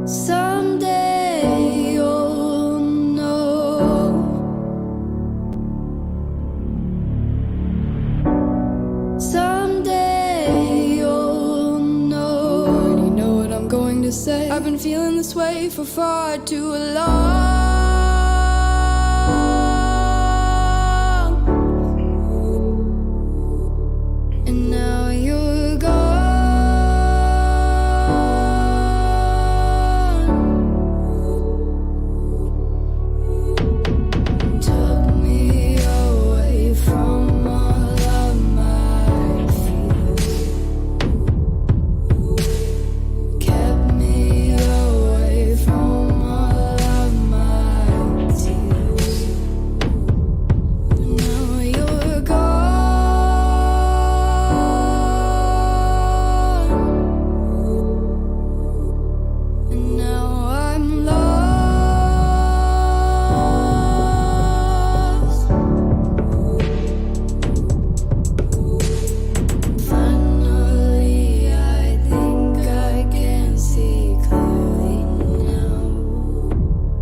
Someday you'll know. Someday you'll know. Already know what I'm going to say. I've been feeling this way for far too long. And now you're gone. Took me away from all of my fears. Kept me away from all of my tears. Now you're gone. And now I'm lost. Finally, I think I can see clearly now.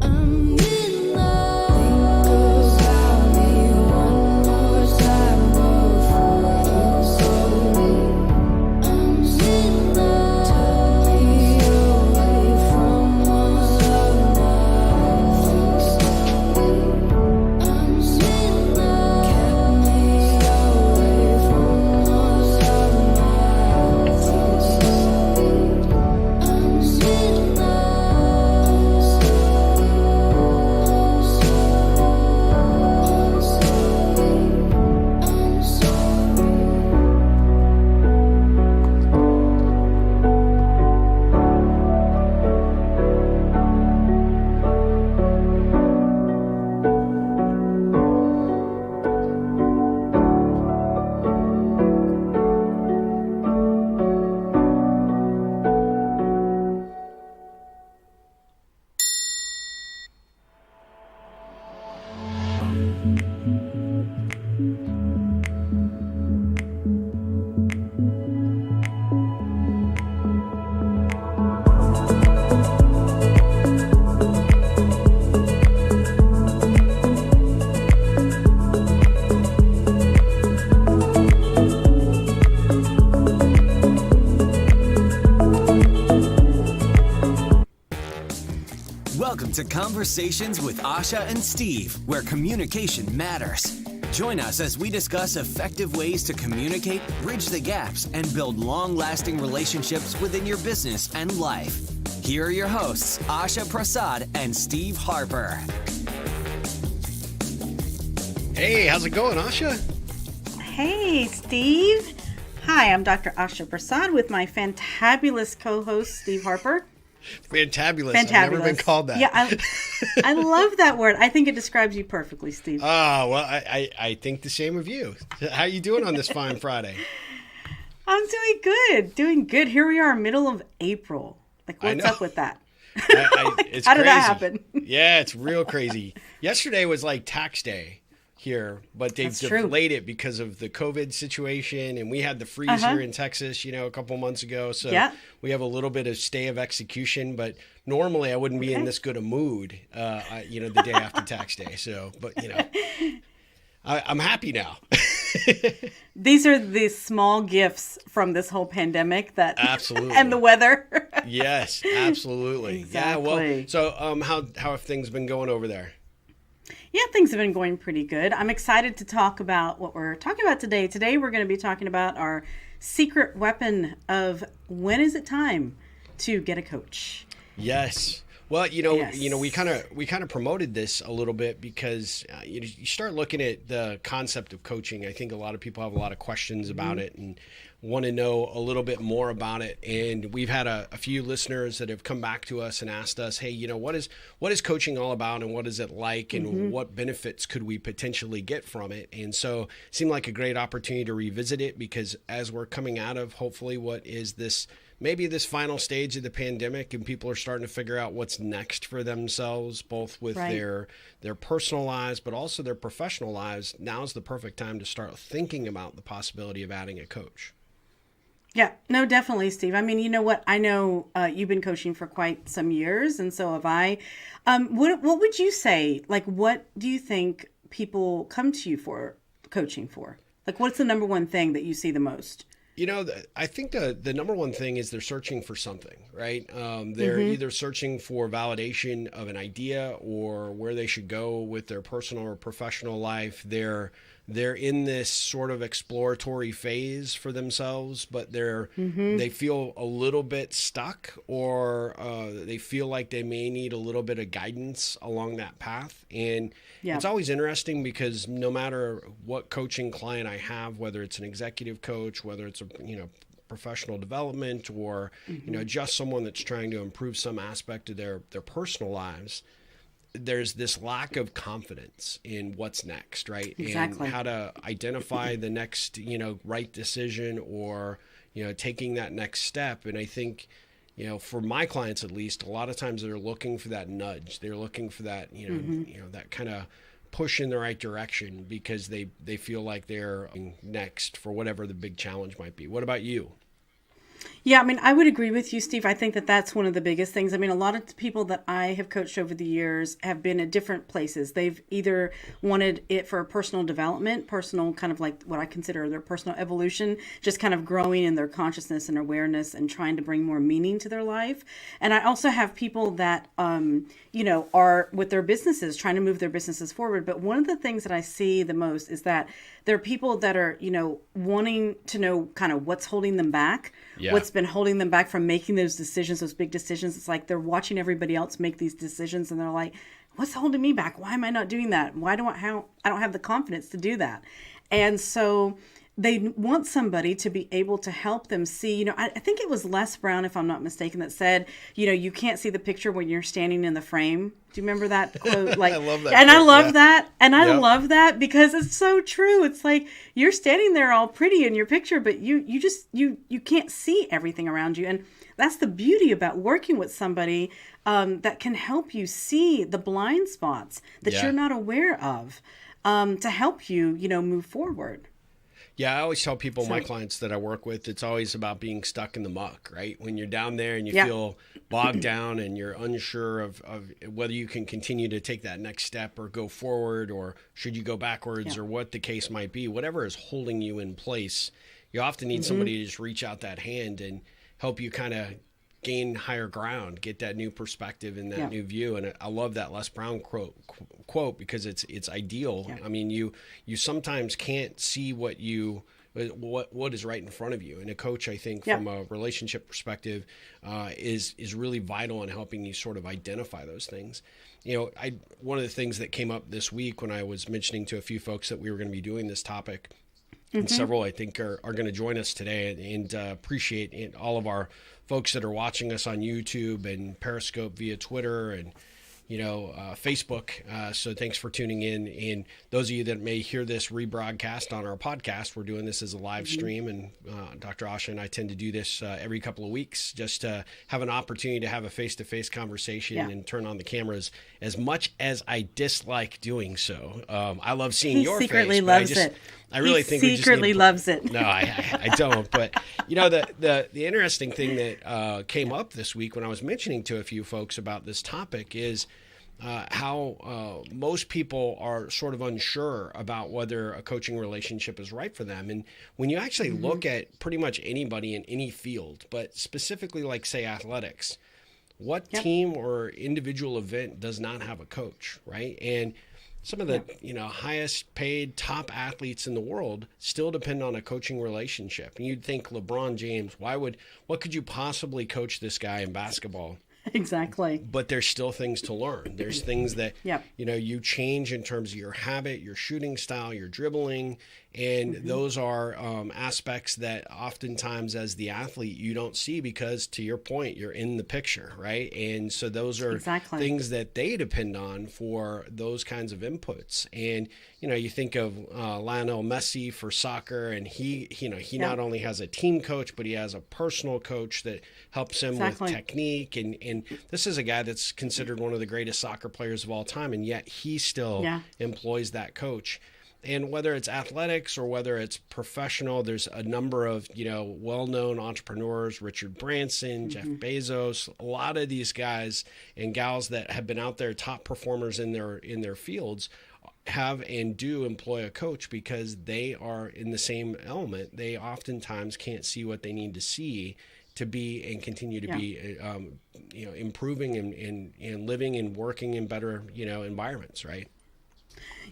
I'm in love. Think about me one more time before you slowly. I'm in love. Took me away from all of my things slowly. I'm in love. Kept me away from all of my things slowly. I'm in Welcome to Conversations with Asha and Steve, where communication matters. Join us as we discuss effective ways to communicate, bridge the gaps, and build long-lasting relationships within your business and life. Here are your hosts, Asha Prasad and Steve Harper. Hey, how's it going, Asha? Hey, Steve. Hi, I'm Dr. Asha Prasad with my fantabulous co-host, Steve Harper. Fantabulous. I've never been called that. Yeah, I love that word. I think it describes you perfectly, Steve. Oh, well, I think the same of you. How you doing on this fine Friday? I'm doing good. Here we are, middle of April. Like, what's up with that? It's How did crazy. that happen? Yeah, it's real crazy. Yesterday was like tax day here, but they've delayed it because of the COVID situation, and we had the freeze here in Texas, a couple months ago. So we have a little bit of stay of execution, but normally I wouldn't be in this good a mood, the day after tax day. So, but I'm happy now. These are the small gifts from this whole pandemic that absolutely and the weather. Yes, absolutely. Exactly. Yeah. Well, so how have things been going over there? Yeah, things have been going pretty good. I'm excited to talk about what we're talking about today. Today, we're going to be talking about our secret weapon of when is it time to get a coach? Yes. Well, we kind of promoted this a little bit because you start looking at the concept of coaching. I think a lot of people have a lot of questions about it and want to know a little bit more about it. And we've had a few listeners that have come back to us and asked us, hey, what is coaching all about, and what is it like, and what benefits could we potentially get from it? And so it seemed like a great opportunity to revisit it, because as we're coming out of hopefully what is this final stage of the pandemic, and people are starting to figure out what's next for themselves, both with their personal lives, but also their professional lives, now's the perfect time to start thinking about the possibility of adding a coach. Yeah, no, definitely, Steve. I mean, you know what? I know you've been coaching for quite some years, and so have I. What would you say? Like, what do you think people come to you for coaching for? Like, what's the number one thing that you see the most? I think the number one thing is they're searching for something, right? They're either searching for validation of an idea or where they should go with their personal or professional life. They're in this sort of exploratory phase for themselves, but they feel a little bit stuck, or they feel like they may need a little bit of guidance along that path. And it's always interesting because no matter what coaching client I have, whether it's an executive coach, whether it's a professional development, or just someone that's trying to improve some aspect of their personal lives, there's this lack of confidence in what's next, right? Exactly. And how to identify the next, right decision, or, taking that next step. And I think, for my clients, at least, a lot of times they're looking for that nudge. They're looking for that, that kind of push in the right direction, because they feel like they're next for whatever the big challenge might be. What about you? Yeah, I mean, I would agree with you, Steve. I think that that's one of the biggest things. I mean, a lot of people that I have coached over the years have been at different places. They've either wanted it for personal development, personal kind of like what I consider their personal evolution, just kind of growing in their consciousness and awareness and trying to bring more meaning to their life. And I also have people that, are with their businesses, trying to move their businesses forward. But one of the things that I see the most is that there are people that are, wanting to know kind of what's holding them back, what's been holding them back from making those decisions, those big decisions. It's like they're watching everybody else make these decisions, and they're like, what's holding me back? Why am I not doing that? Why don't I don't have the confidence to do that? And so they want somebody to be able to help them see, I think it was Les Brown, if I'm not mistaken, that said, you can't see the picture when you're standing in the frame. Do you remember that quote? Like, I love that. And quote. I love that. And I love that because it's so true. It's like you're standing there all pretty in your picture, but you can't see everything around you. And that's the beauty about working with somebody that can help you see the blind spots that you're not aware of, to help you, move forward. Yeah, I always tell people, my clients that I work with, it's always about being stuck in the muck, right? When you're down there and you feel bogged down and you're unsure of whether you can continue to take that next step or go forward, or should you go backwards, or what the case might be, whatever is holding you in place, you often need somebody to just reach out that hand and help you kind of gain higher ground, get that new perspective and that new view. And I love that Les Brown quote because it's ideal. I mean, you sometimes can't see what is right in front of you. And a coach, I think, from a relationship perspective, is really vital in helping you sort of identify those things. One of the things that came up this week when I was mentioning to a few folks that we were going to be doing this topic, and several I think are going to join us today, and appreciate all of our folks that are watching us on YouTube and Periscope via Twitter and Facebook. So thanks for tuning in. And those of you that may hear this rebroadcast on our podcast, we're doing this as a live stream. And Dr. Asha and I tend to do this every couple of weeks, just to have an opportunity to have a face-to-face conversation and turn on the cameras. As much as I dislike doing so, I love seeing your face. He secretly loves it. I really think he secretly loves it. No, I don't. But the interesting thing that came up this week when I was mentioning to a few folks about this topic is how most people are sort of unsure about whether a coaching relationship is right for them. And when you actually look at pretty much anybody in any field, but specifically like, say, athletics, what team or individual event does not have a coach, right? And some of the highest paid top athletes in the world still depend on a coaching relationship. And you'd think LeBron James, what could you possibly coach this guy in basketball? Exactly. But there's still things to learn. There's things that, you change in terms of your habit, your shooting style, your dribbling. And those are aspects that oftentimes as the athlete, you don't see because, to your point, you're in the picture, right? And so those are things that they depend on for those kinds of inputs. And, you think of Lionel Messi for soccer, and he not only has a team coach, but he has a personal coach that helps him with technique. And this is a guy that's considered one of the greatest soccer players of all time, and yet he still employs that coach. And whether it's athletics or whether it's professional, there's a number of, well-known entrepreneurs, Richard Branson, Jeff Bezos, a lot of these guys and gals that have been out there, top performers in their fields, have and do employ a coach because they are in the same element. They oftentimes can't see what they need to see to be and continue to be, improving and living and working in better, environments, right?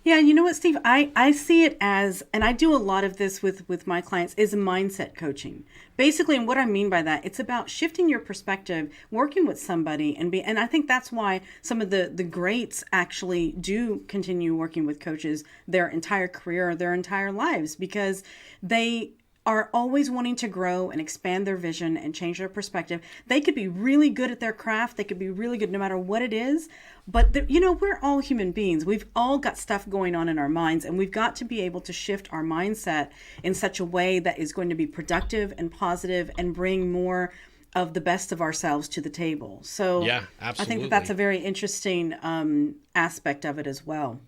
Yeah, you know what, Steve? I see it as, and I do a lot of this with my clients, is mindset coaching. Basically, and what I mean by that, it's about shifting your perspective, working with somebody, and I think that's why some of the greats actually do continue working with coaches their entire career, their entire lives, because they are always wanting to grow and expand their vision and change their perspective. They could be really good at their craft. They could be really good no matter what it is. But, we're all human beings. We've all got stuff going on in our minds, and we've got to be able to shift our mindset in such a way that is going to be productive and positive and bring more of the best of ourselves to the table. So yeah, absolutely. I think that's a very interesting aspect of it as well.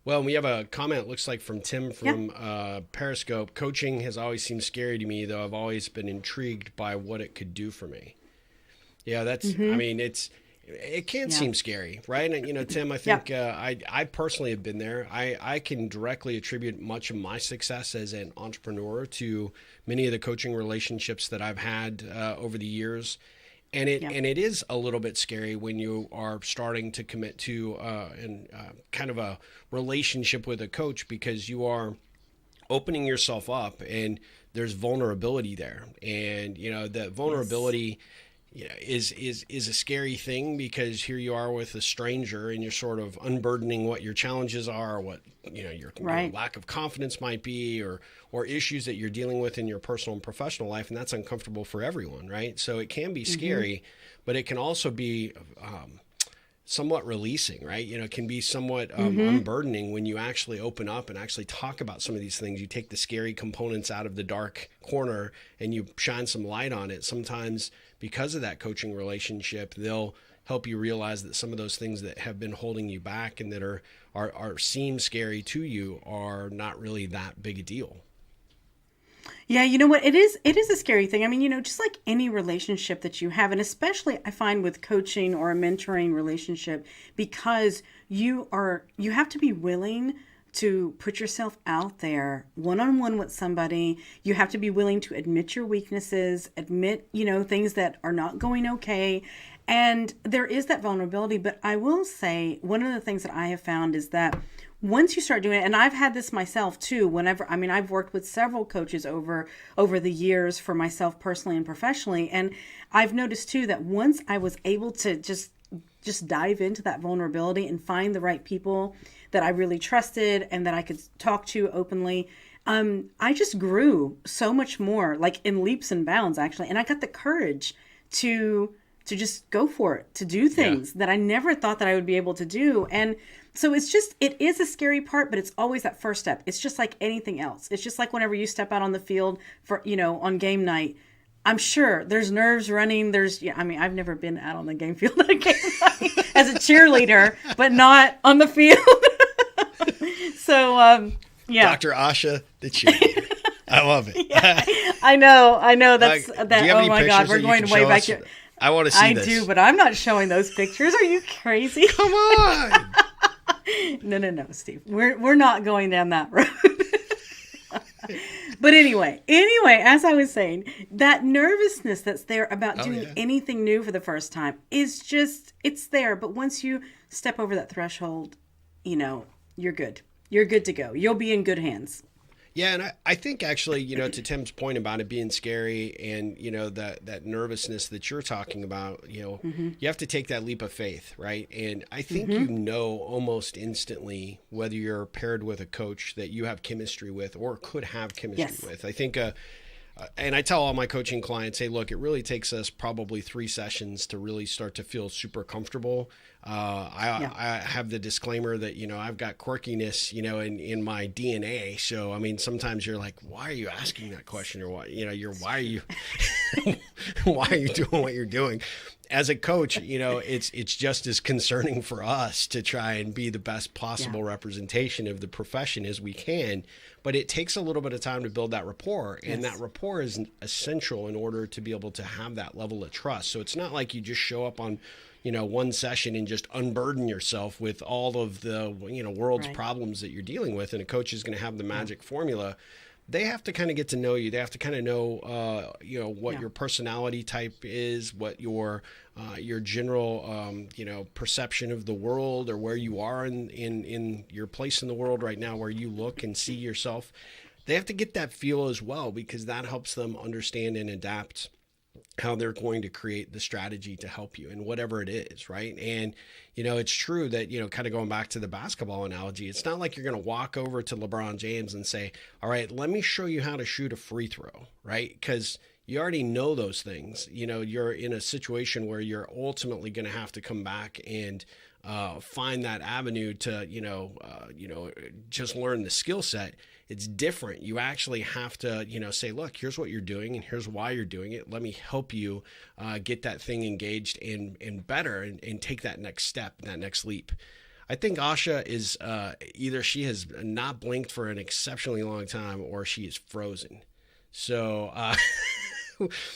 Well, we have a comment, looks like from Tim from Periscope. Coaching has always seemed scary to me, though I've always been intrigued by what it could do for me. Yeah, that's, I mean, it can seem scary, right? And, Tim, I think I personally have been there. I can directly attribute much of my success as an entrepreneur to many of the coaching relationships that I've had over the years. And it is a little bit scary when you are starting to commit to kind of a relationship with a coach, because you are opening yourself up and there's vulnerability there. And, that vulnerability is a scary thing, because here you are with a stranger and you're sort of unburdening what your challenges are, what, your lack of confidence might be, or issues that you're dealing with in your personal and professional life. And that's uncomfortable for everyone, right? So it can be scary, but it can also be somewhat releasing, right? It can be somewhat unburdening when you actually open up and actually talk about some of these things. You take the scary components out of the dark corner and you shine some light on it. Sometimes because of that coaching relationship, they'll help you realize that some of those things that have been holding you back and that are seem scary to you are not really that big a deal. Yeah, you know what? It is a scary thing. I mean, just like any relationship that you have, and especially I find with coaching or a mentoring relationship, because you have to be willing to put yourself out there one-on-one with somebody. You have to be willing to admit your weaknesses, admit, things that are not going okay. And there is that vulnerability. But I will say one of the things that I have found is that once you start doing it, and I've had this myself too, I've worked with several coaches over the years for myself personally and professionally. And I've noticed too that once I was able to just dive into that vulnerability and find the right people that I really trusted and that I could talk to openly, I just grew so much more, like in leaps and bounds actually. And I got the courage to just go for it, to do things that I never thought that I would be able to do. And so it is a scary part, but it's always that first step. It's just like anything else. It's just like whenever you step out on the field for, on game night, I'm sure there's nerves running. I've never been out on the game field on a game night as a cheerleader, but not on the field. So, Dr. Asha, the cheerleader. I love it. Yeah, I know. That's that. Oh my God, we're going way back here. I want to see this. I do, but I'm not showing those pictures. Are you crazy? Come on. No, Steve. We're not going down that road. But anyway, as I was saying, that nervousness that's there about doing anything new for the first time is it's there. But once you step over that threshold, you're good. You're good to go. You'll be in good hands. Yeah, and I think actually, to Tim's point about it being scary and, that nervousness that you're talking about, you have to take that leap of faith, right? And I think almost instantly whether you're paired with a coach that you have chemistry with or could have chemistry with. I think and I tell all my coaching clients, hey, look, it really takes us probably 3 sessions to really start to feel super comfortable. I have the disclaimer that, I've got quirkiness, in my DNA. So, I mean, sometimes you're like, why are you asking that question? Or why are you doing what you're doing? as a coach, it's just as concerning for us to try and be the best possible representation of the profession as we can. But it takes a little bit of time to build that rapport. And that rapport is essential in order to be able to have that level of trust. So it's not like you just show up on, one session and just unburden yourself with all of the, world's problems that you're dealing with. And a coach is going to have the magic formula. They have to kind of get to know you. They have to kind of know, what your personality type is, what your general, perception of the world, or where you are in your place in the world right now, where you look and see yourself. They have to get that feel as well, because that helps them understand and adapt how they're going to create the strategy to help you in whatever it is, right? And, it's true that, kind of going back to the basketball analogy, it's not like you're going to walk over to LeBron James and say, all right, let me show you how to shoot a free throw, right? Because you already know those things. You're in a situation where you're ultimately going to have to come back and find that avenue to, just learn the skill set. It's different. You actually have to, say, look, here's what you're doing and here's why you're doing it. Let me help you get that thing engaged and better and take that next step, that next leap. I think Asha is either she has not blinked for an exceptionally long time or she is frozen. So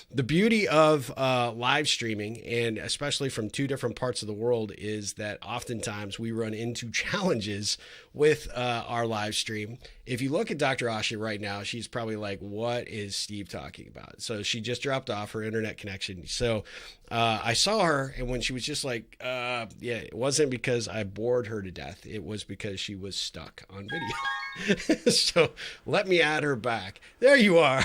the beauty of live streaming, and especially from two different parts of the world, is that oftentimes we run into challenges with our live stream. If you look at Dr. Asha right now, she's probably like, what is Steve talking about? So she just dropped off her internet connection. So I saw her, and when she was just like, it wasn't because I bored her to death. It was because she was stuck on video. So let me add her back. There you are.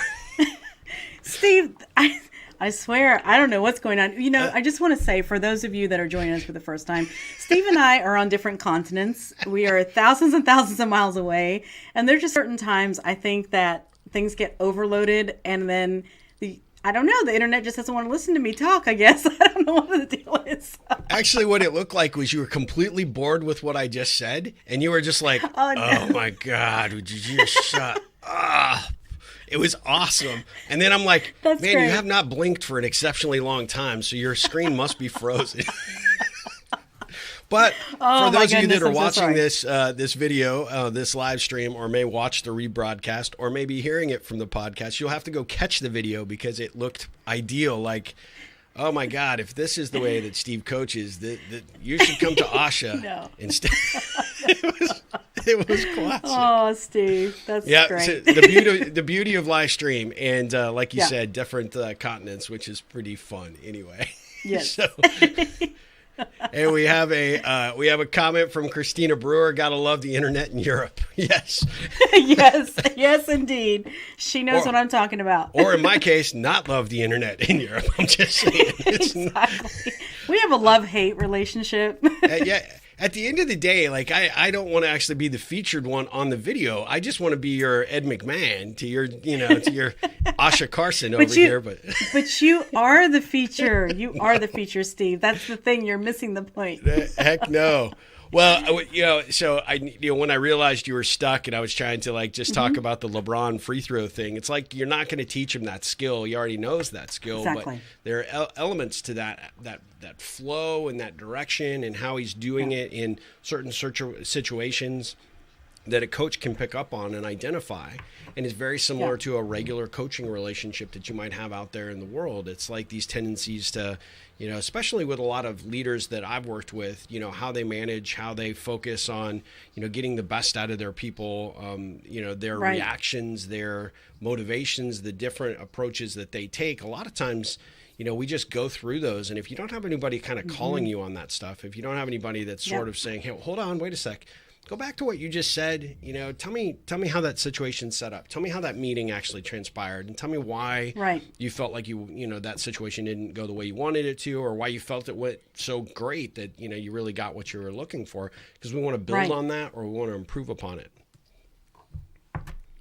Steve, I swear, I don't know what's going on. I just want to say, for those of you that are joining us for the first time, Steve and I are on different continents. We are thousands and thousands of miles away. And there's just certain times I think that things get overloaded, and then I don't know, the internet just doesn't want to listen to me talk, I guess. I don't know what the deal is. Actually, what it looked like was you were completely bored with what I just said. And you were just like, oh my God, would you just shut up? It was awesome. And then I'm like, That's man, great. You have not blinked for an exceptionally long time, so your screen must be frozen. But for those of you that are watching this video, this live stream, or may watch the rebroadcast, or maybe hearing it from the podcast, you'll have to go catch the video because it looked ideal. Like, oh my God, if this is the way that Steve coaches, you should come to Asha instead. It was classic. Oh, Steve, that's great. So the beauty of live stream, and like you said, different continents, which is pretty fun anyway. Yes. So, and we have a comment from Christina Brewer. Gotta love the internet in Europe. Yes. yes, indeed. She knows what I'm talking about. Or in my case, not love the internet in Europe. I'm just saying. Exactly. We have a love-hate relationship. At the end of the day, like I don't want to actually be the featured one on the video. I just want to be your Ed McMahon to your Asha Carson here. But you are the feature. You are the feature, Steve. That's the thing. You're missing the point. Heck no. Well, so when I realized you were stuck and I was trying to just talk about the LeBron free throw thing, it's like you're not going to teach him that skill. He already knows that skill. Exactly. But there are elements to that flow and that direction and how he's doing it in certain situations that a coach can pick up on and identify. And it's very similar to a regular coaching relationship that you might have out there in the world. It's like these tendencies to, especially with a lot of leaders that I've worked with, how they manage, how they focus on, getting the best out of their people, their reactions, their motivations, the different approaches that they take. A lot of times, we just go through those. And if you don't have anybody kind of calling you on that stuff, if you don't have anybody that's sort of saying, hey, hold on, wait a sec. Go back to what you just said. Tell me how that situation's set up. Tell me how that meeting actually transpired, and tell me why you felt like that situation didn't go the way you wanted it to, or why you felt it went so great that you really got what you were looking for. Because we want to build on that, or we want to improve upon it.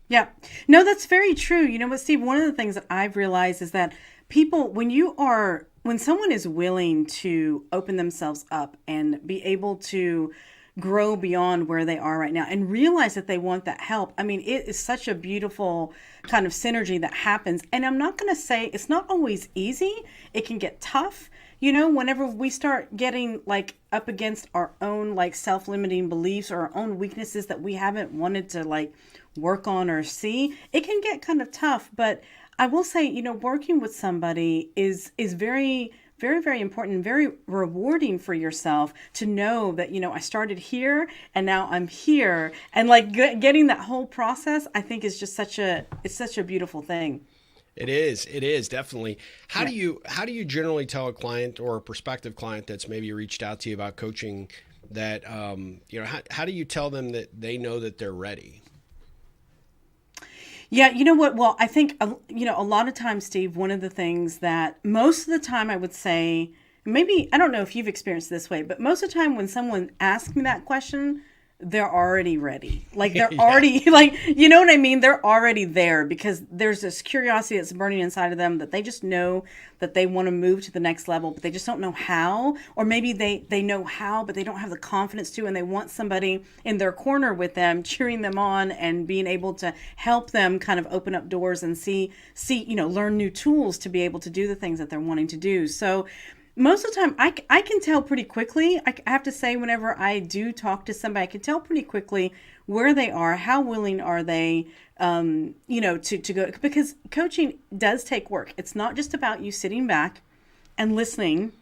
Yeah, no, that's very true. You know what, Steve? One of the things that I've realized is that people, when someone is willing to open themselves up and be able to grow beyond where they are right now and realize that they want that help. I mean, it is such a beautiful kind of synergy that happens. And I'm not going to say it's not always easy. It can get tough. whenever we start getting like up against our own like self-limiting beliefs or our own weaknesses that we haven't wanted to like work on or see, it can get kind of tough. But I will say, working with somebody is very, very, very important and very rewarding for yourself to know that, I started here and now I'm here. And like getting that whole process, I think is just such a beautiful thing. It is definitely. How do you generally tell a client or a prospective client that's maybe reached out to you about coaching that, how do you tell them that they know that they're ready? Yeah, you know what? Well, I think, a lot of times, Steve, one of the things that most of the time I would say, maybe, I don't know if you've experienced this way, but most of the time when someone asks me that question, they're already ready. Like they're already like, you know what I mean? They're already there because there's this curiosity that's burning inside of them that they just know that they want to move to the next level, but they just don't know how. Or maybe they know how, but they don't have the confidence to, and they want somebody in their corner with them, cheering them on and being able to help them kind of open up doors and see, learn new tools to be able to do the things that they're wanting to do. So most of the time, I can tell pretty quickly. I have to say, whenever I do talk to somebody, I can tell pretty quickly where they are, how willing are they, to go. Because coaching does take work. It's not just about you sitting back and listening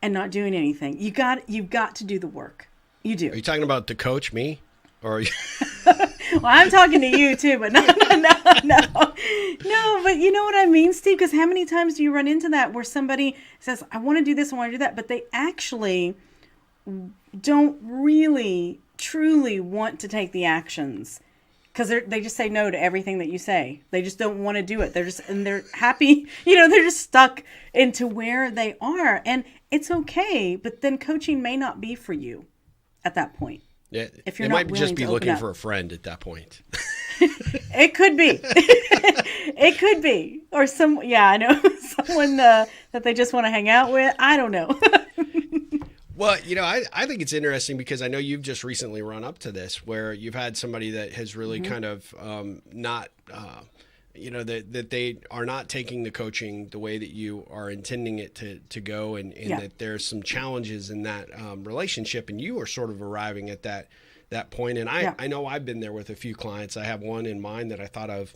and not doing anything. You've got to do the work. You do. Are you talking about the coach, me? Or Well, I'm talking to you too, but no. But you know what I mean, Steve? Because how many times do you run into that where somebody says, I want to do this, I want to do that, but they actually don't really, truly want to take the actions because they just say no to everything that you say. They just don't want to do it. They're happy, they're just stuck into where they are. And it's okay, but then coaching may not be for you at that point. Yeah, if you're they might just be looking up for a friend at that point. It could be. It could be. Or I know, someone that they just want to hang out with. I don't know. Well, I think it's interesting because I know you've just recently run up to this where you've had somebody that has really kind of not, that they are not taking the coaching the way that you are intending it to go and that there's some challenges in that relationship and you are sort of arriving at that point. And I know I've been there with a few clients. I have one in mind that I thought of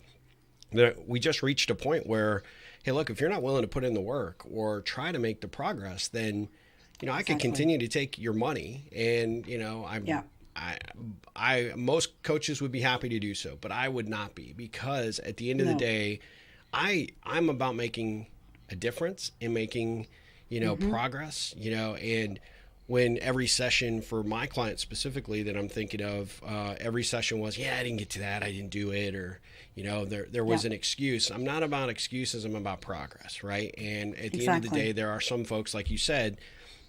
that we just reached a point where, hey, look, if you're not willing to put in the work or try to make the progress, then, I could continue to take your money and, most coaches would be happy to do so, but I would not be because at the end of the day, I'm about making a difference and making, progress, and when every session for my client specifically that I'm thinking of, every session was, I didn't get to that. I didn't do it. Or, there was an excuse. I'm not about excuses. I'm about progress. Right. And at the end of the day, there are some folks, like you said,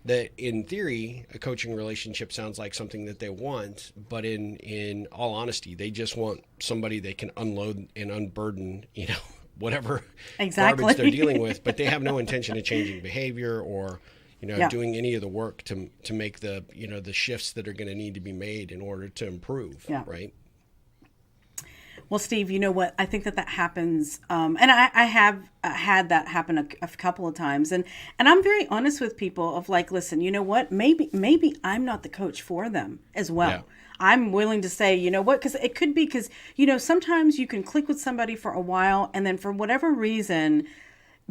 that in theory, a coaching relationship sounds like something that they want, but in all honesty, they just want somebody they can unload and unburden, whatever garbage they're dealing with, but they have no intention of changing behavior or, doing any of the work to make the, the shifts that are going to need to be made in order to improve. Right. Well, Steve, you know what? I think that happens, and I have had that happen a couple of times, and I'm very honest with people of like, listen, you know what? Maybe I'm not the coach for them as well. Yeah. I'm willing to say, you know what? Because it could be because sometimes you can click with somebody for a while, and then for whatever reason,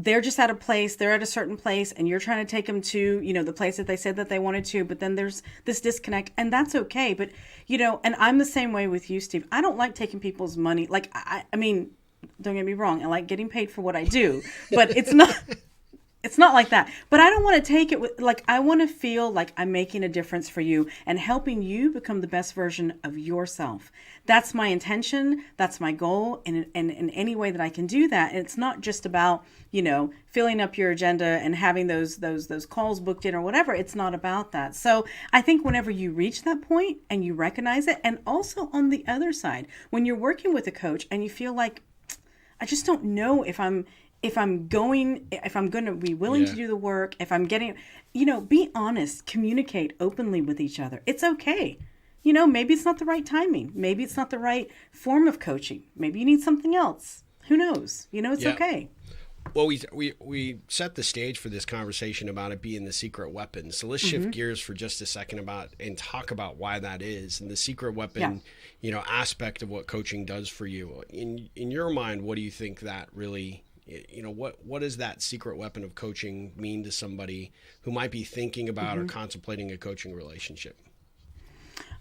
they're just at a place, they're at a certain place, and you're trying to take them to, the place that they said that they wanted to, but then there's this disconnect, and that's okay. But, and I'm the same way with you, Steve. I don't like taking people's money. Like, I mean, don't get me wrong. I like getting paid for what I do, but it's not like that. But I don't want to take it with, like, I want to feel like I'm making a difference for you and helping you become the best version of yourself. That's my intention. That's my goal. And in any way that I can do that. And it's not just about, filling up your agenda and having those calls booked in or whatever. It's not about that. So I think whenever you reach that point and you recognize it, and also on the other side, when you're working with a coach and you feel like, I just don't know if I'm going to be willing to do the work, if I'm getting, be honest, communicate openly with each other. It's okay. Maybe it's not the right timing. Maybe it's not the right form of coaching. Maybe you need something else. Who knows? It's okay. Well, we set the stage for this conversation about it being the secret weapon. So let's shift gears for just a second and talk about why that is, and the secret weapon, aspect of what coaching does for you. In your mind, what do you think that really, what does that secret weapon of coaching mean to somebody who might be thinking about or contemplating a coaching relationship?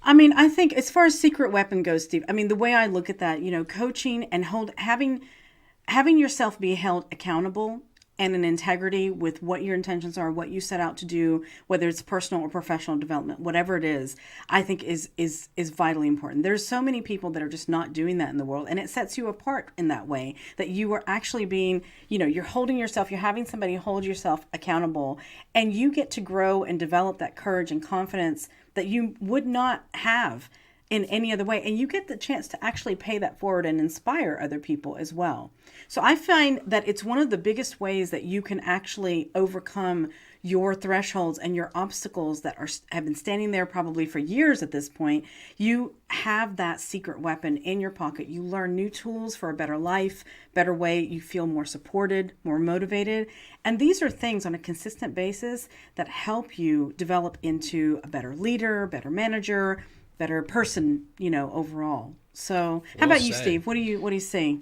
I mean, I think as far as secret weapon goes, Steve, I mean, the way I look at that, coaching and having yourself be held accountable and in integrity with what your intentions are, what you set out to do, whether it's personal or professional development, whatever it is, I think is vitally important. There's so many people that are just not doing that in the world, and it sets you apart in that way, that you are actually being, you're holding yourself, you're having somebody hold yourself accountable, and you get to grow and develop that courage and confidence that you would not have in any other way. And you get the chance to actually pay that forward and inspire other people as well. So I find that it's one of the biggest ways that you can actually overcome your thresholds and your obstacles that have been standing there probably for years at this point. You have that secret weapon in your pocket. You learn new tools for a better life, better way. You feel more supported, more motivated. And these are things on a consistent basis that help you develop into a better leader, better manager, better person, overall. So how about you, Steve? What do you see?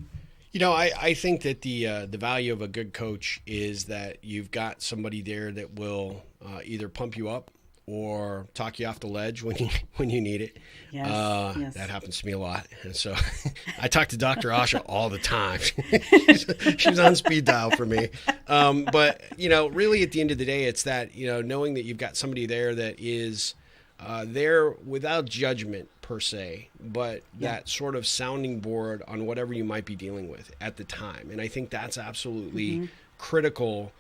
I think that the value of a good coach is that you've got somebody there that will either pump you up or talk you off the ledge when you need it. Yes. That happens to me a lot. And so I talk to Dr. Asha all the time. she's on speed dial for me. But really at the end of the day, it's that, knowing that you've got somebody there that is there without judgment per se, but that sort of sounding board on whatever you might be dealing with at the time. And I think that's absolutely critical,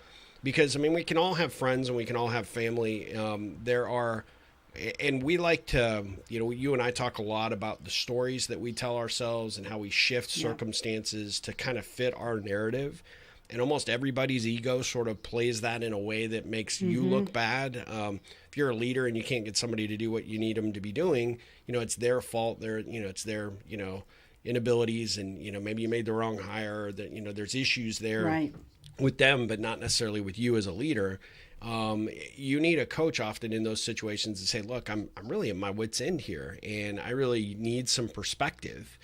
because we can all have friends and we can all have family. And we like to, you and I talk a lot about the stories that we tell ourselves and how we shift circumstances to kind of fit our narrative. And almost everybody's ego sort of plays that in a way that makes you look bad. If you're a leader and you can't get somebody to do what you need them to be doing, it's their fault. It's their, inabilities, and, maybe you made the wrong hire, that, there's issues there with them, but not necessarily with you as a leader. You need a coach often in those situations to say, look, I'm really at my wit's end here, and I really need some perspective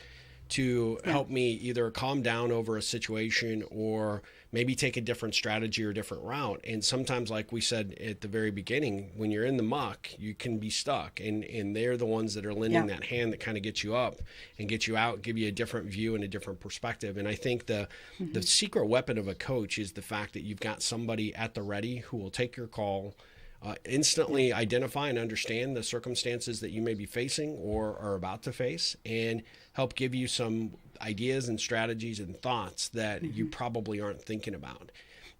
to help me either calm down over a situation or maybe take a different strategy or different route. And sometimes, like we said at the very beginning, when you're in the muck, you can be stuck, and they're the ones that are lending that hand that kind of gets you up and get you out, give you a different view and a different perspective. And I think the secret weapon of a coach is the fact that you've got somebody at the ready who will take your call, instantly identify and understand the circumstances that you may be facing or are about to face, and help give you some ideas and strategies and thoughts that you probably aren't thinking about.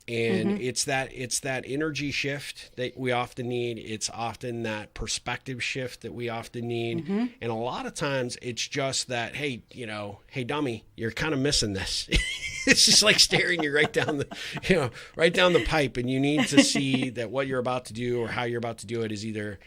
And it's that energy shift that we often need. It's often that perspective shift that we often need. And a lot of times it's just that, hey dummy, you're kind of missing this. It's just like staring you right down the pipe, and you need to see that what you're about to do or how you're about to do it is either,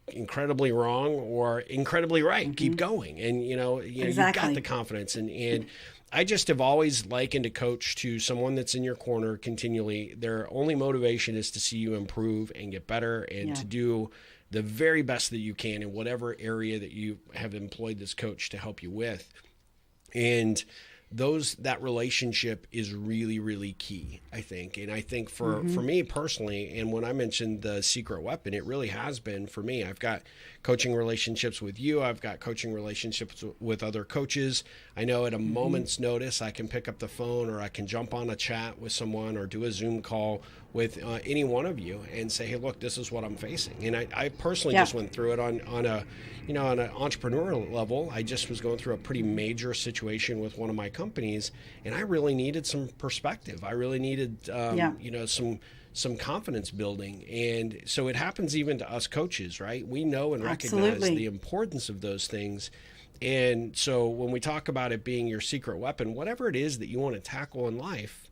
incredibly wrong or incredibly right. Keep going. And, you've got the confidence. And I just have always likened a coach to someone that's in your corner continually. Their only motivation is to see you improve and get better, and to do the very best that you can in whatever area that you have employed this coach to help you with. And that relationship is really, really key, I think. And I think for me personally, and when I mentioned the secret weapon, it really has been for me. I've got coaching relationships with you. I've got coaching relationships with other coaches. I know at a moment's notice, I can pick up the phone, or I can jump on a chat with someone or do a Zoom call with any one of you and say, hey, look, this is what I'm facing. And I personally just went through it on an entrepreneurial level. I just was going through a pretty major situation with one of my companies, and I really needed some perspective. I really needed, some confidence building. And so it happens even to us coaches, right? We know and recognize the importance of those things. And so when we talk about it being your secret weapon, whatever it is that you want to tackle in life,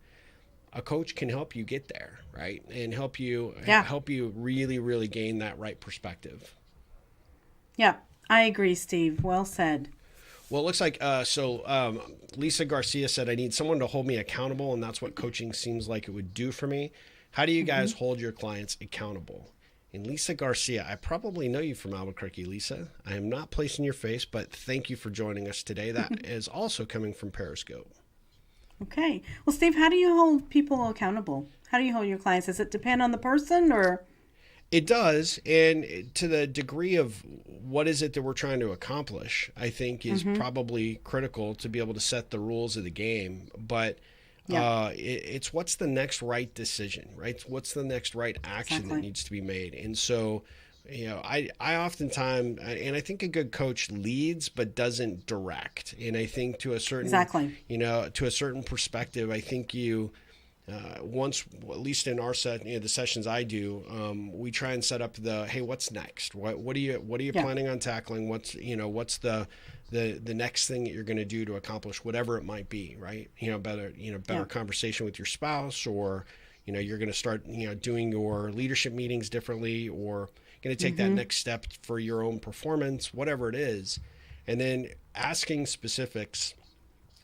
a coach can help you get there, right? And help you really, really gain that right perspective. Yeah, I agree, Steve. Well said. Well, it looks like Lisa Garcia said, I need someone to hold me accountable, and that's what coaching seems like it would do for me. How do you guys hold your clients accountable? And Lisa Garcia, I probably know you from Albuquerque, Lisa. I am not placing your face, but thank you for joining us today. That is also coming from Periscope. Okay. Well, Steve, how do you hold people accountable? How do you hold your clients? Does it depend on the person or? It does. And to the degree of what is it that we're trying to accomplish, I think is probably critical to be able to set the rules of the game. But it's what's the next right decision, right? What's the next right action that needs to be made? And so, I oftentimes, and I think a good coach leads but doesn't direct. And I think to a certain, to a certain perspective, I think once, at least in our the sessions I do, we try and set up hey, what's next? What are you planning on tackling? What's the next thing that you're going to do to accomplish whatever it might be, right? Better conversation with your spouse, or, you're going to start, doing your leadership meetings differently, or going to take that next step for your own performance, whatever it is. And then asking specifics.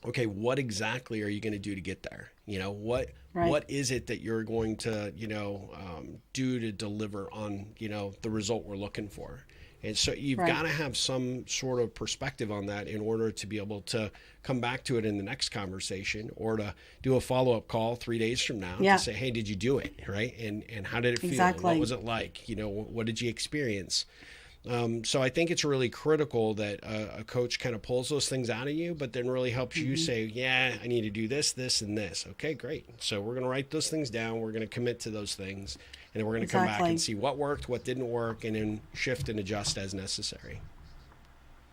Okay, what exactly are you going to do to get there? What is it that you're going to, do to deliver on, the result we're looking for? And so you've got to have some sort of perspective on that in order to be able to come back to it in the next conversation, or to do a follow-up call 3 days from now to say, hey, did you do it? Right. And how did it feel? What was it like? What did you experience? So I think it's really critical that a coach kind of pulls those things out of you, but then really helps you say, yeah, I need to do this, this, and this. Okay, great. So we're going to write those things down. We're going to commit to those things, and then we're going to come back and see what worked, what didn't work, and then shift and adjust as necessary.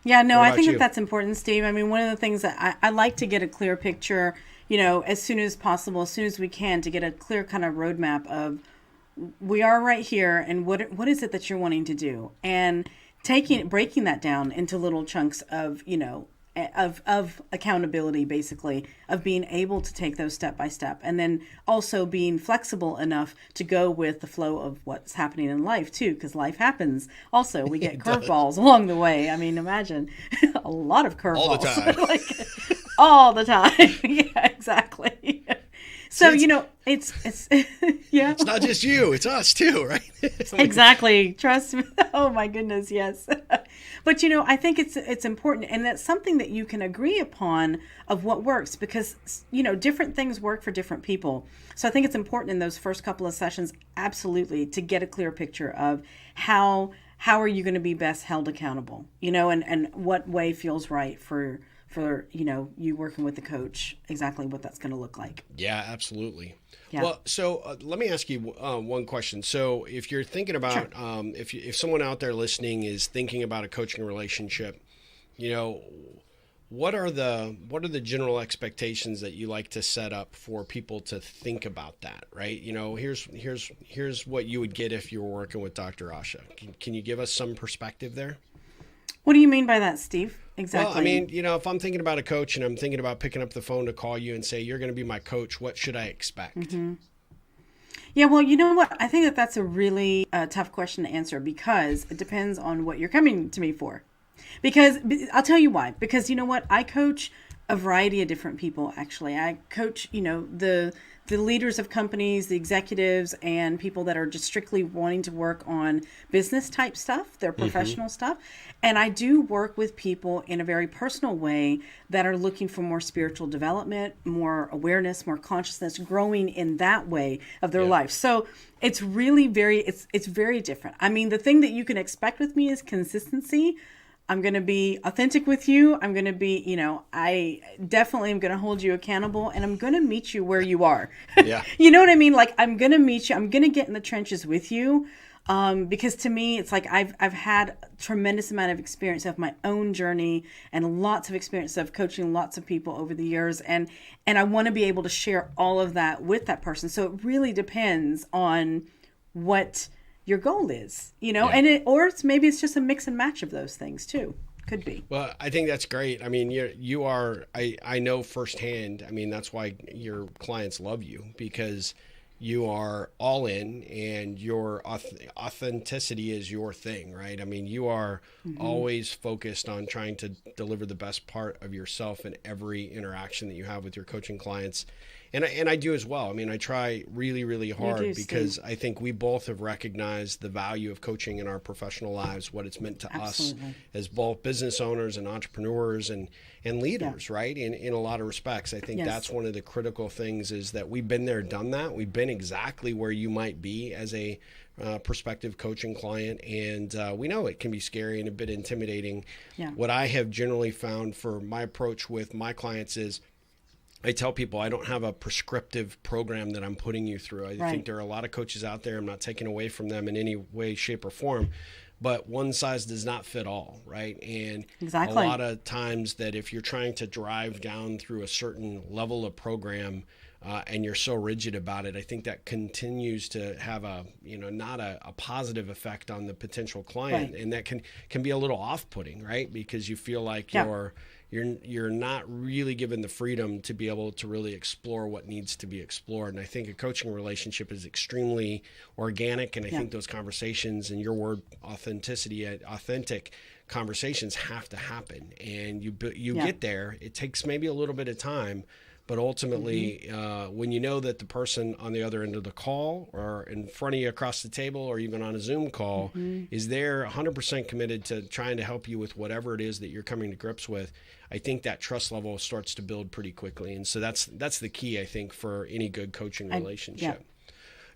Yeah, no, I think that's important, Steve. I mean, one of the things that I like to get a clear picture, as soon as possible, as soon as we can, to get a clear kind of roadmap of, we are right here, and what is it that you're wanting to do, and breaking that down into little chunks of of accountability, basically, of being able to take those step by step, and then also being flexible enough to go with the flow of what's happening in life too, because life happens. Also, we get curveballs along the way. I mean, imagine a lot of curveballs all the time. All the time. Yeah, exactly. So, it's yeah. It's not just you, it's us too, right? Exactly. Trust me. Oh my goodness, yes. But I think it's important, and that's something that you can agree upon of what works, because different things work for different people. So I think it's important in those first couple of sessions, absolutely, to get a clear picture of how are you going to be best held accountable, and what way feels right for you working with the coach, exactly what that's going to look like. Yeah, absolutely. Yeah. Well, so let me ask you one question. So if you're thinking about, if someone out there listening is thinking about a coaching relationship, what are the general expectations that you like to set up for people to think about that, right? Here's what you would get if you were working with Dr. Asha. Can you give us some perspective there? What do you mean by that, Steve? Exactly. Well, I mean, if I'm thinking about a coach and I'm thinking about picking up the phone to call you and say, you're going to be my coach, what should I expect? Mm-hmm. Yeah, well, you know what? I think that's a really tough question to answer, because it depends on what you're coming to me for. Because I'll tell you why. Because you know what? I coach a variety of different people, actually. I coach, the leaders of companies, the executives, and people that are just strictly wanting to work on business type stuff, their professional stuff. And I do work with people in a very personal way that are looking for more spiritual development, more awareness, more consciousness, growing in that way of their life. So it's really it's very different. I mean, the thing that you can expect with me is consistency. I'm going to be authentic with you. I'm going to be, I definitely am going to hold you accountable, and I'm going to meet you where you are. Yeah. You know what I mean? Like, I'm going to meet you. I'm going to get in the trenches with you. Because to me, it's like I've had a tremendous amount of experience of my own journey, and lots of experience of coaching lots of people over the years. And I want to be able to share all of that with that person. So it really depends on what your goal is, and maybe it's just a mix and match of those things too. Could be. Well, I think that's great. I mean, you are, I know firsthand. I mean, that's why your clients love you, because you are all in, and your authenticity is your thing, right? I mean, you are always focused on trying to deliver the best part of yourself in every interaction that you have with your coaching clients. And I do as well. I mean, I try really, really hard because I think we both have recognized the value of coaching in our professional lives, what it's meant to us as both business owners and entrepreneurs and leaders, right? In a lot of respects. I think that's one of the critical things, is that we've been there, done that. We've been exactly where you might be as a prospective coaching client. And we know it can be scary and a bit intimidating. Yeah. What I have generally found for my approach with my clients is, I tell people I don't have a prescriptive program that I'm putting you through. I think there are a lot of coaches out there. I'm not taking away from them in any way, shape, or form, but one size does not fit all, right? And a lot of times that if you're trying to drive down through a certain level of program and you're so rigid about it, I think that continues to have not a positive effect on the potential client. And that can be a little off-putting, right? Because you feel like you're not really given the freedom to be able to really explore what needs to be explored. And I think a coaching relationship is extremely organic. And I think those conversations, and your word, authentic conversations have to happen. And you get there. It takes maybe a little bit of time, but ultimately, when you know that the person on the other end of the call, or in front of you across the table, or even on a Zoom call, is there 100% committed to trying to help you with whatever it is that you're coming to grips with, I think that trust level starts to build pretty quickly. And so that's the key, I think, for any good coaching relationship.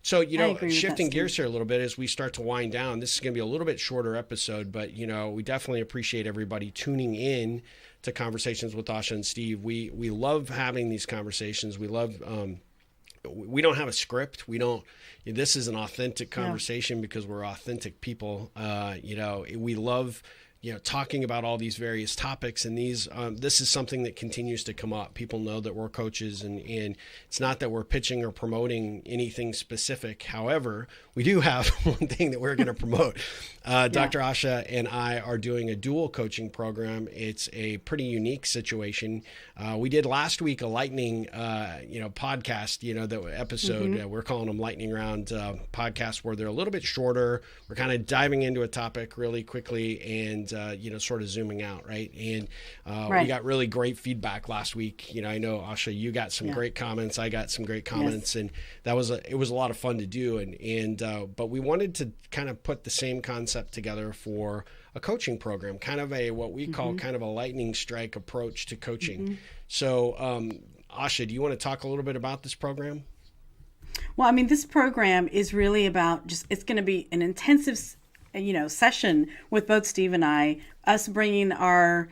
So, shifting gears here a little bit as we start to wind down, this is going to be a little bit shorter episode, but, we definitely appreciate everybody tuning in to Conversations with Asha and Steve. We love having these conversations. We love, we don't have a script. This is an authentic conversation because we're authentic people. We love, talking about all these various topics, and this is something that continues to come up. People know that we're coaches, and it's not that we're pitching or promoting anything specific. However, we do have one thing that we're going to promote. Dr. Asha and I are doing a dual coaching program. It's a pretty unique situation. We did last week a lightning, podcast, the episode, we're calling them lightning round podcasts, where they're a little bit shorter. We're kind of diving into a topic really quickly and, sort of zooming out. Right. And we got really great feedback last week. I know, Asha, you got some great comments. I got some great comments, and it was a lot of fun to do. But we wanted to kind of put the same concept together for a coaching program, kind of what we call kind of a lightning strike approach to coaching. So, Asha, do you want to talk a little bit about this program? Well, I mean, this program is really about it's going to be an intensive, session with both Steve and I, us bringing our,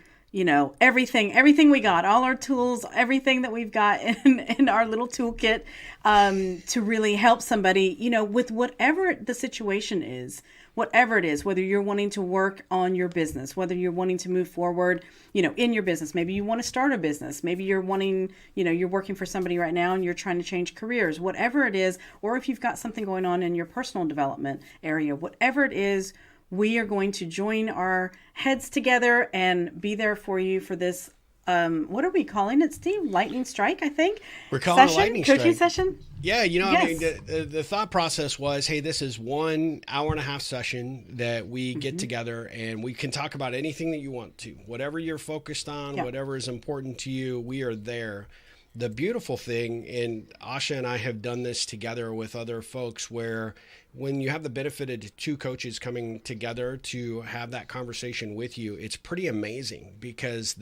everything we got, all our tools, everything that we've got in our little toolkit, to really help somebody, with whatever the situation is, whatever it is, whether you're wanting to work on your business, whether you're wanting to move forward, in your business. Maybe you want to start a business. Maybe you're wanting, you're working for somebody right now and you're trying to change careers, whatever it is, or if you've got something going on in your personal development area, whatever it is, we are going to join our heads together and be there for you for this. What are we calling it, Steve? Lightning strike, I think. We're calling it a lightning strike. Coaching session? Yeah, I mean, the thought process was, hey, this is 1 hour and a half session that we get together, and we can talk about anything that you want to. Whatever you're focused on, whatever is important to you, we are there. The beautiful thing, and Asha and I have done this together with other folks, where when you have the benefit of two coaches coming together to have that conversation with you, it's pretty amazing, because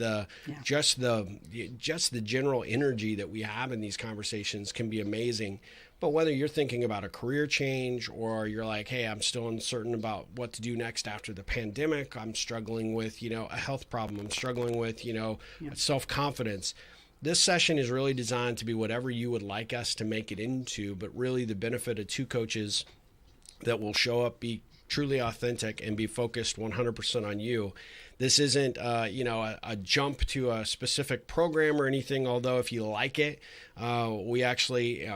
just the general energy that we have in these conversations can be amazing. But whether you're thinking about a career change, or you're like, hey, I'm still uncertain about what to do next after the pandemic, I'm struggling with, a health problem, I'm struggling with, self-confidence. This session is really designed to be whatever you would like us to make it into, but really the benefit of two coaches that will show up, be truly authentic, and be focused 100% on you. This isn't, a jump to a specific program or anything. Although if you like it,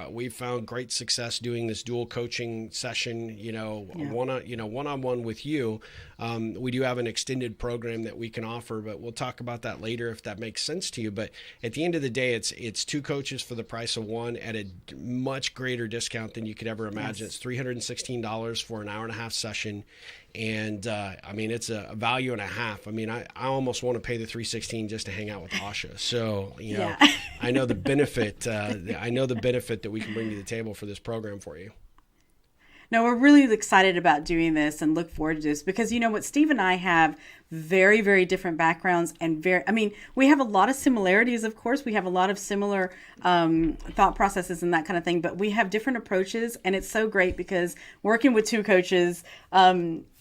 we've found great success doing this dual coaching session, one-on-one with you. We do have an extended program that we can offer, but we'll talk about that later if that makes sense to you. But at the end of the day, it's two coaches for the price of one at a much greater discount than you could ever imagine. Yes. It's $316 for an hour and a half session. And it's a value and a half. I almost want to pay the $316 just to hang out with Asha. So, I know the benefit. I know the benefit that we can bring to the table for this program for you. No, we're really excited about doing this and look forward to this because you know what, Steve and I have very, very different backgrounds and we have a lot of similarities, of course. We have a lot of similar thought processes and that kind of thing, but we have different approaches, and it's so great because working with two coaches,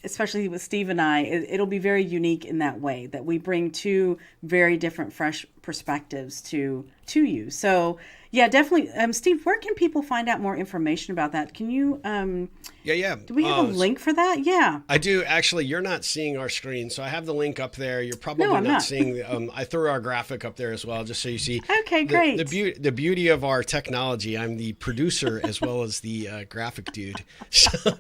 especially with Steve and I, it'll be very unique in that way that we bring two very different, fresh perspectives to you. So yeah, definitely. Steve, where can people find out more information about that? Can you? Yeah. Do we have a link for that? Yeah. I do. Actually, you're not seeing our screen, so I have the link up there. You're probably not seeing. I threw our graphic up there as well, just so you see. Okay, great. The beauty of our technology. I'm the producer as well as the graphic dude. So,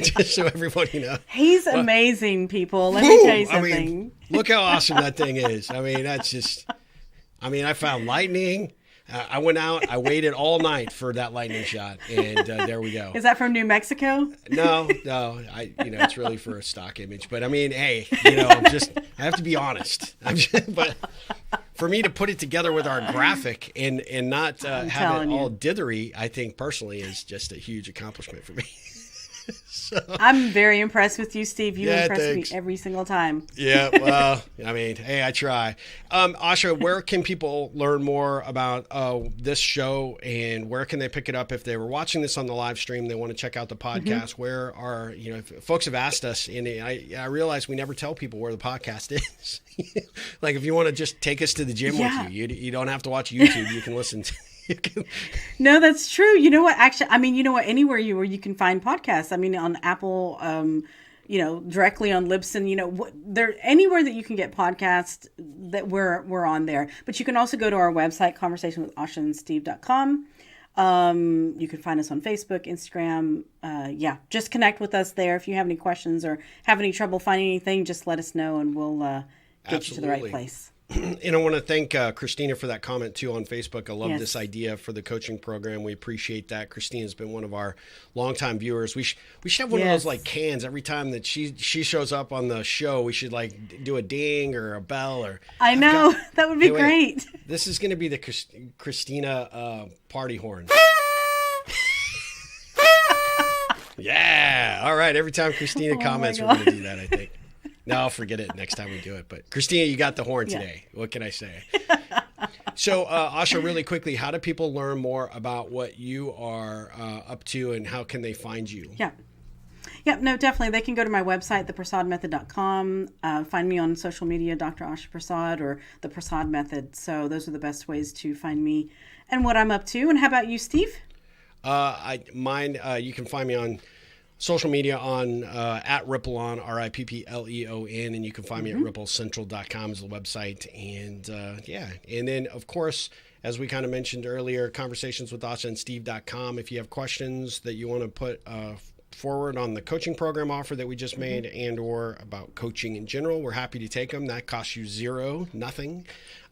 just so everybody knows. He's amazing, people. Let me tell you something. Look how awesome that thing is. That's just. I found lightning. I went out. I waited all night for that lightning shot, and there we go. Is that from New Mexico? No. It's really for a stock image. But hey, I have to be honest. But for me to put it together with our graphic and not have it all dithery, I think personally is just a huge accomplishment for me. So, I'm very impressed with you, Steve. You impress thanks. me every single time. Yeah, well, hey, I try. Asha, where can people learn more about this show, and where can they pick it up if they were watching this on the live stream? They want to check out the podcast. Mm-hmm. Where are folks have asked us, and I realize we never tell people where the podcast is. Like if you want to just take us to the gym with you don't have to watch YouTube. You can listen to. No, that's true. You know what? Actually, anywhere where you can find podcasts. On Apple, directly on Libsyn, there anywhere that you can get podcasts that we're on there. But you can also go to our website, conversationwithashaandsteve.com. You can find us on Facebook, Instagram. Just connect with us there. If you have any questions or have any trouble finding anything, just let us know and we'll get you to the right place. And I want to thank Christina for that comment too on Facebook. I love this idea for the coaching program. We appreciate that. Christina's been one of our longtime viewers. We should have one of those like cans every time that she shows up on the show. We should like do a ding or a bell or. I know that would be great. This is going to be the Christina party horn. Yeah. All right. Every time Christina comments, we're going to do that, I think. No, I'll forget it next time we do it. But Christina, you got the horn today. What can I say? So, Asha, really quickly, how do people learn more about what you are up to, and how can they find you? Yeah, no, definitely. They can go to my website, theprasadmethod.com, find me on social media, Dr. Asha Prasad, or the Prasad Method. So those are the best ways to find me and what I'm up to. And how about you, Steve? You can find me on social media on at Rippleon, RIPPLEON, and you can find me at ripplecentral.com is the website. And and then of course, as we kind of mentioned earlier, conversationswithashaandsteve.com. If you have questions that you want to put forward on the coaching program offer that we just made and or about coaching in general, we're happy to take them. That costs you nothing.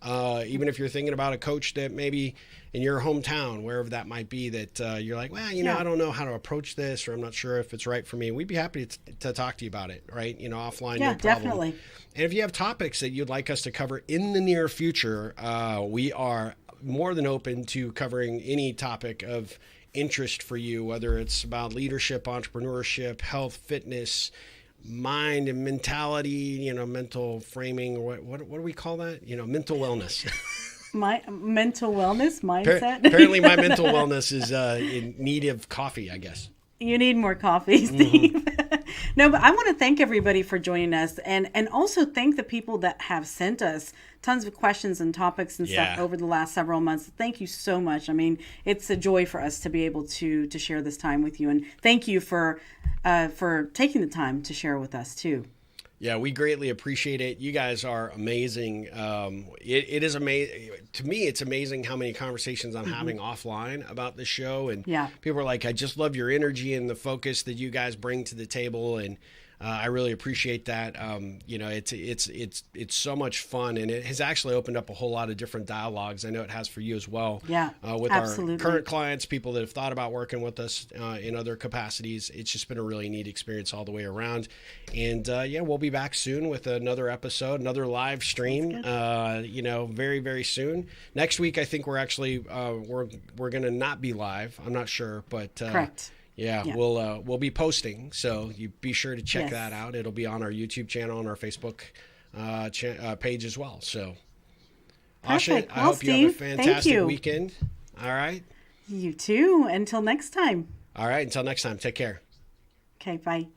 Even if you're thinking about a coach that maybe in your hometown, wherever that might be, that you're like, well, I don't know how to approach this, or I'm not sure if it's right for me. We'd be happy to talk to you about it, right? Offline, no problem. Definitely. And if you have topics that you'd like us to cover in the near future, we are more than open to covering any topic of interest for you, whether it's about leadership, entrepreneurship, health, fitness, mind and mentality, mental framing, or what do we call that? Mental wellness. My mental wellness mindset. Apparently my mental wellness is in need of coffee, I guess. You need more coffee, Steve. Mm-hmm. No, but I want to thank everybody for joining us, and also thank the people that have sent us tons of questions and topics and stuff over the last several months. Thank you so much. It's a joy for us to be able to share this time with you, and thank you for taking the time to share with us too. Yeah, we greatly appreciate it. You guys are amazing. It is amazing. To me, it's amazing how many conversations I'm having offline about the show. And people are like, I just love your energy and the focus that you guys bring to the table. And I really appreciate that. It's so much fun, and it has actually opened up a whole lot of different dialogues. I know it has for you as well. Yeah, with absolutely. our current clients, people that have thought about working with us in other capacities. It's just been a really neat experience all the way around. And we'll be back soon with another episode, another live stream. Very, very soon. Next week, I think we're actually we're going to not be live. I'm not sure, but correct. Yeah, we'll be posting, so you be sure to check that out. It'll be on our YouTube channel and our Facebook page as well. So, Asha, I hope you have a fantastic weekend. All right. You too. Until next time. All right. Until next time. Take care. Okay. Bye.